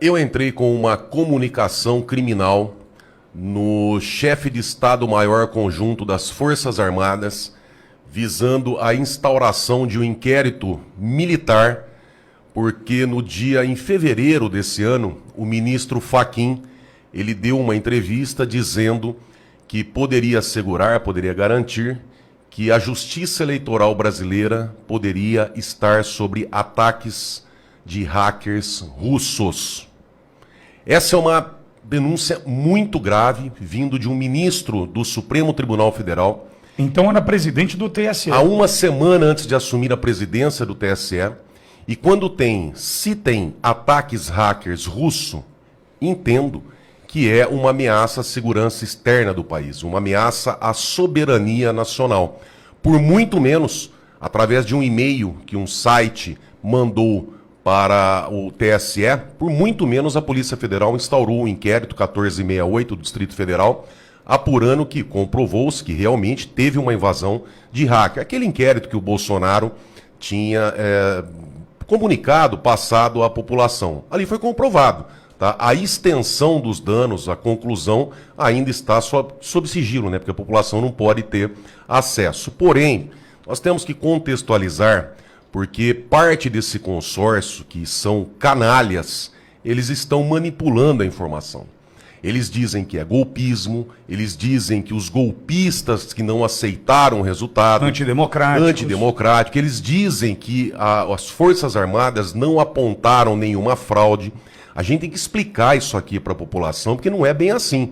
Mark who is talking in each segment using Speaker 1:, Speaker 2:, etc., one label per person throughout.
Speaker 1: Eu entrei com uma comunicação criminal no chefe de Estado-Maior Conjunto das Forças Armadas, visando a instauração de um inquérito militar, porque em fevereiro desse ano, o ministro Fachin, ele deu uma entrevista dizendo que poderia assegurar, poderia garantir que a justiça eleitoral brasileira poderia estar sobre ataques de hackers russos. Essa é uma denúncia muito grave, vindo de um ministro do Supremo Tribunal Federal.
Speaker 2: Então era presidente do TSE.
Speaker 1: Há uma semana antes de assumir a presidência do TSE, e quando se tem ataques hackers russos, entendo que é uma ameaça à segurança externa do país, uma ameaça à soberania nacional. Por muito menos, através de um e-mail que um site mandou para o TSE, por muito menos a Polícia Federal instaurou o inquérito 1468 do Distrito Federal, apurando que comprovou-se que realmente teve uma invasão de hacker. Aquele inquérito que o Bolsonaro tinha comunicado, passado à população. Ali foi comprovado. Tá? A extensão dos danos, a conclusão, ainda está sob sigilo, né? Porque a população não pode ter acesso. Porém, nós temos que contextualizar, porque parte desse consórcio, que são canalhas, eles estão manipulando a informação. Eles dizem que é golpismo, eles dizem que os golpistas que não aceitaram o resultado... Antidemocrático. Eles dizem que as Forças Armadas não apontaram nenhuma fraude. A gente tem que explicar isso aqui para a população, porque não é bem assim.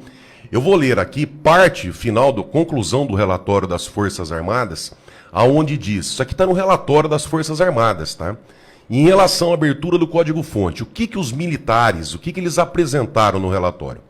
Speaker 1: Eu vou ler aqui parte final da conclusão do relatório das Forças Armadas, aonde diz, isso aqui está no relatório das Forças Armadas, tá? Em relação à abertura do código-fonte, o que os militares, eles apresentaram no relatório?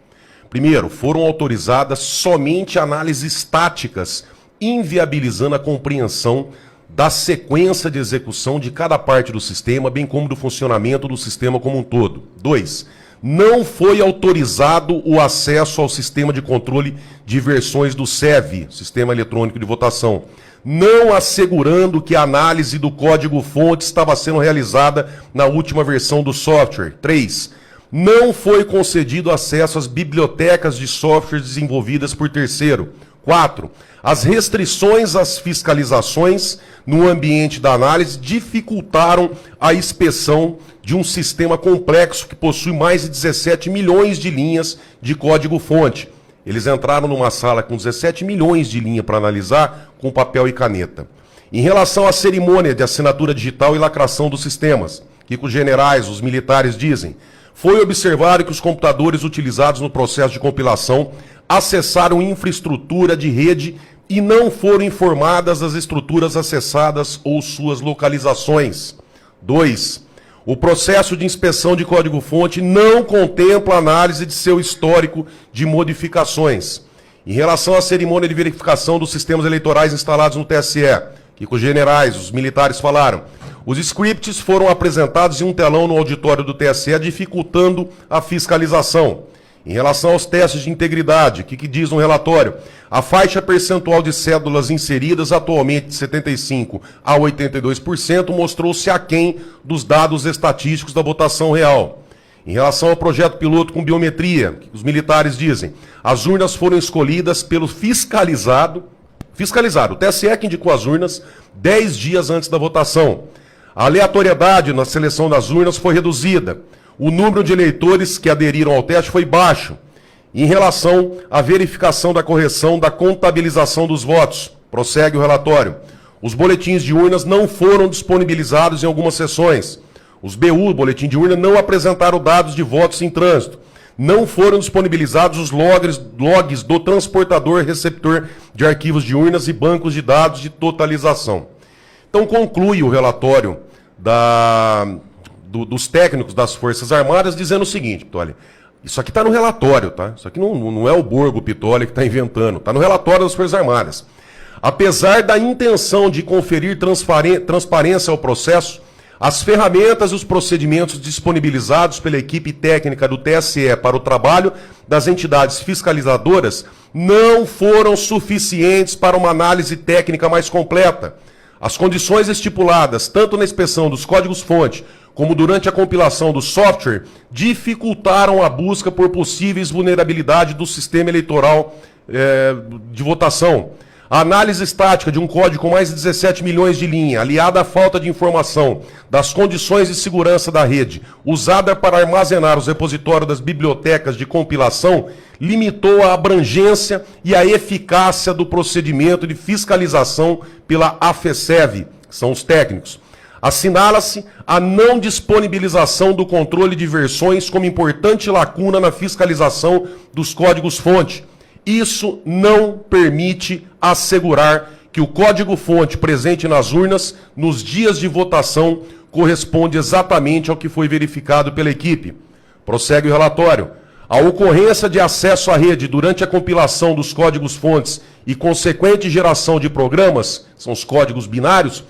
Speaker 1: Primeiro, foram autorizadas somente análises estáticas, inviabilizando a compreensão da sequência de execução de cada parte do sistema, bem como do funcionamento do sistema como um todo. 2. Não foi autorizado o acesso ao sistema de controle de versões do SEV, Sistema Eletrônico de Votação, não assegurando que a análise do código-fonte estava sendo realizada na última versão do software. 3. Não foi concedido acesso às bibliotecas de softwares desenvolvidas por terceiro. 4. As restrições às fiscalizações no ambiente da análise dificultaram a inspeção de um sistema complexo que possui mais de 17 milhões de linhas de código-fonte. Eles entraram numa sala com 17 milhões de linhas para analisar com papel e caneta. Em relação à cerimônia de assinatura digital e lacração dos sistemas, que os generais, os militares dizem, foi observado que os computadores utilizados no processo de compilação acessaram infraestrutura de rede e não foram informadas as estruturas acessadas ou suas localizações. 2. O processo de inspeção de código-fonte não contempla análise de seu histórico de modificações. Em relação à cerimônia de verificação dos sistemas eleitorais instalados no TSE, que os generais, os militares falaram, os scripts foram apresentados em um telão no auditório do TSE, dificultando a fiscalização. Em relação aos testes de integridade, o que diz no relatório? A faixa percentual de cédulas inseridas, atualmente de 75% a 82%, mostrou-se aquém dos dados estatísticos da votação real. Em relação ao projeto piloto com biometria, o que os militares dizem? As urnas foram escolhidas pelo fiscalizado, o TSE que indicou as urnas 10 dias antes da votação. A aleatoriedade na seleção das urnas foi reduzida. O número de eleitores que aderiram ao teste foi baixo. Em relação à verificação da correção da contabilização dos votos, prossegue o relatório. Os boletins de urnas não foram disponibilizados em algumas sessões. Os BU, boletim de urna, não apresentaram dados de votos em trânsito. Não foram disponibilizados os logs do transportador receptor de arquivos de urnas e bancos de dados de totalização. Então conclui o relatório dos técnicos das Forças Armadas dizendo o seguinte, Pitoli, isso aqui está no relatório, tá? Isso aqui não é o Borgo Pitoli que está inventando, está no relatório das Forças Armadas. Apesar da intenção de conferir transparência ao processo, as ferramentas e os procedimentos disponibilizados pela equipe técnica do TSE para o trabalho das entidades fiscalizadoras não foram suficientes para uma análise técnica mais completa. As condições estipuladas, tanto na inspeção dos códigos-fonte como durante a compilação do software, dificultaram a busca por possíveis vulnerabilidades do sistema eleitoral de votação. A análise estática de um código com mais de 17 milhões de linhas, aliada à falta de informação das condições de segurança da rede, usada para armazenar os repositórios das bibliotecas de compilação, limitou a abrangência e a eficácia do procedimento de fiscalização pela AFESEV, que são os técnicos. Assinala-se a não disponibilização do controle de versões como importante lacuna na fiscalização dos códigos-fonte. Isso não permite assegurar que o código-fonte presente nas urnas nos dias de votação corresponde exatamente ao que foi verificado pela equipe. Prossegue o relatório. A ocorrência de acesso à rede durante a compilação dos códigos-fontes e consequente geração de programas, são os códigos binários,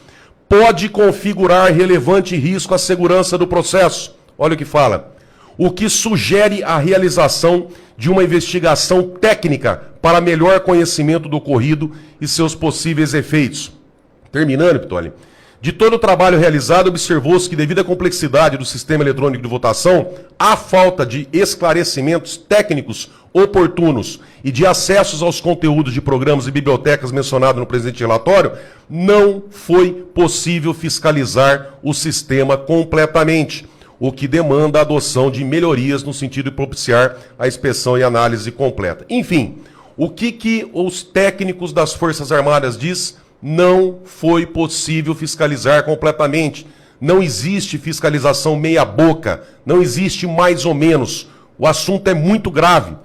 Speaker 1: pode configurar relevante risco à segurança do processo. Olha o que fala. O que sugere a realização de uma investigação técnica para melhor conhecimento do ocorrido e seus possíveis efeitos. Terminando, Pitoli. De todo o trabalho realizado, observou-se que, devido à complexidade do sistema eletrônico de votação, a falta de esclarecimentos técnicos oportunos e de acessos aos conteúdos de programas e bibliotecas mencionados no presente relatório, não foi possível fiscalizar o sistema completamente, o que demanda a adoção de melhorias no sentido de propiciar a inspeção e análise completa. Enfim, o que os técnicos das Forças Armadas diz? Não foi possível fiscalizar completamente. Não existe fiscalização meia boca, não existe mais ou menos. O assunto é muito grave.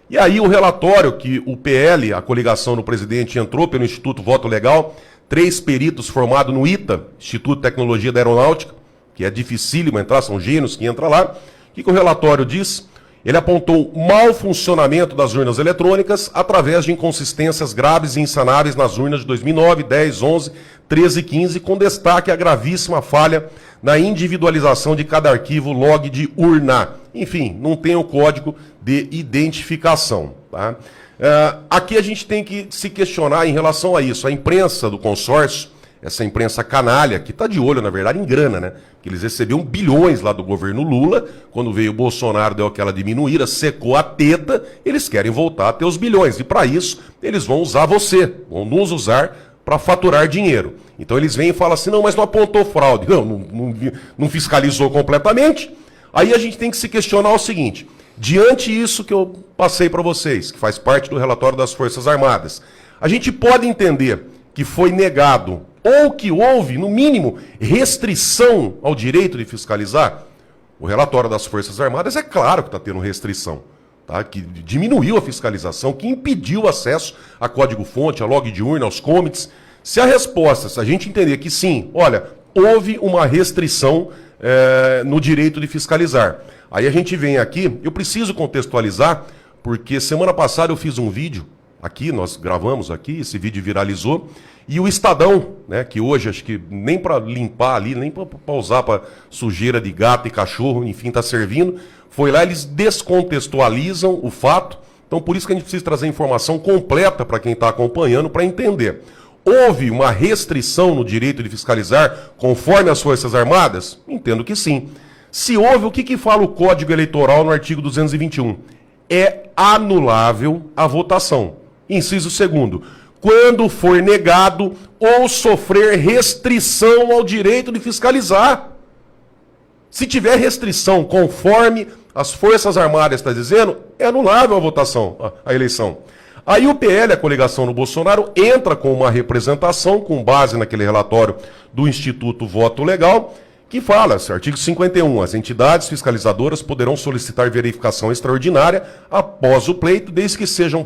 Speaker 1: E aí o relatório que o PL, a coligação do presidente, entrou pelo Instituto Voto Legal, 3 peritos formados no ITA, Instituto de Tecnologia da Aeronáutica, que é dificílimo entrar, são gênios que entram lá. O que o relatório diz? Ele apontou mau funcionamento das urnas eletrônicas através de inconsistências graves e insanáveis nas urnas de 2009, 10, 11, 13 e 15, com destaque à gravíssima falha na individualização de cada arquivo log de urna. Enfim, não tem o código de identificação. Tá? Aqui a gente tem que se questionar em relação a isso. A imprensa do consórcio, essa imprensa canalha, que está de olho, na verdade, em grana, né? Que eles recebiam bilhões lá do governo Lula, quando veio o Bolsonaro, deu aquela diminuída, secou a teta, eles querem voltar a ter os bilhões. E para isso, eles vão usar você, vão nos usar para faturar dinheiro. Então eles vêm e falam assim, não, mas não apontou fraude. Não fiscalizou completamente. Aí a gente tem que se questionar o seguinte, diante disso que eu passei para vocês, que faz parte do relatório das Forças Armadas, a gente pode entender que foi negado ou que houve, no mínimo, restrição ao direito de fiscalizar? O relatório das Forças Armadas é claro que está tendo restrição, tá? Que diminuiu a fiscalização, que impediu o acesso a código-fonte, a log de urna, aos commits. Se a resposta, se a gente entender que sim, olha, houve uma restrição no direito de fiscalizar. Aí a gente vem aqui, eu preciso contextualizar, porque semana passada eu fiz um vídeo, aqui, nós gravamos aqui, esse vídeo viralizou, e o Estadão, né, que hoje acho que nem para limpar ali, nem para usar para sujeira de gato e cachorro, enfim, está servindo, foi lá, eles descontextualizam o fato, então por isso que a gente precisa trazer informação completa para quem está acompanhando, para entender. Houve uma restrição no direito de fiscalizar conforme as Forças Armadas? Entendo que sim. Se houve, o que fala o Código Eleitoral no artigo 221? É anulável a votação. Inciso 2º, quando for negado ou sofrer restrição ao direito de fiscalizar. Se tiver restrição conforme as Forças Armadas estão dizendo, é anulável a votação, a eleição. Aí o PL, a coligação do Bolsonaro, entra com uma representação com base naquele relatório do Instituto Voto Legal, que fala, artigo 51, as entidades fiscalizadoras poderão solicitar verificação extraordinária após o pleito, desde que sejam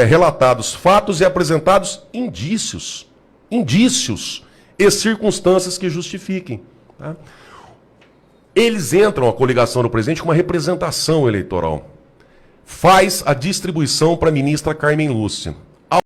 Speaker 1: relatados fatos e apresentados indícios e circunstâncias que justifiquem. Tá? Eles entram, a coligação do presidente, com uma representação eleitoral. Faz a distribuição para a ministra Carmen Lúcia.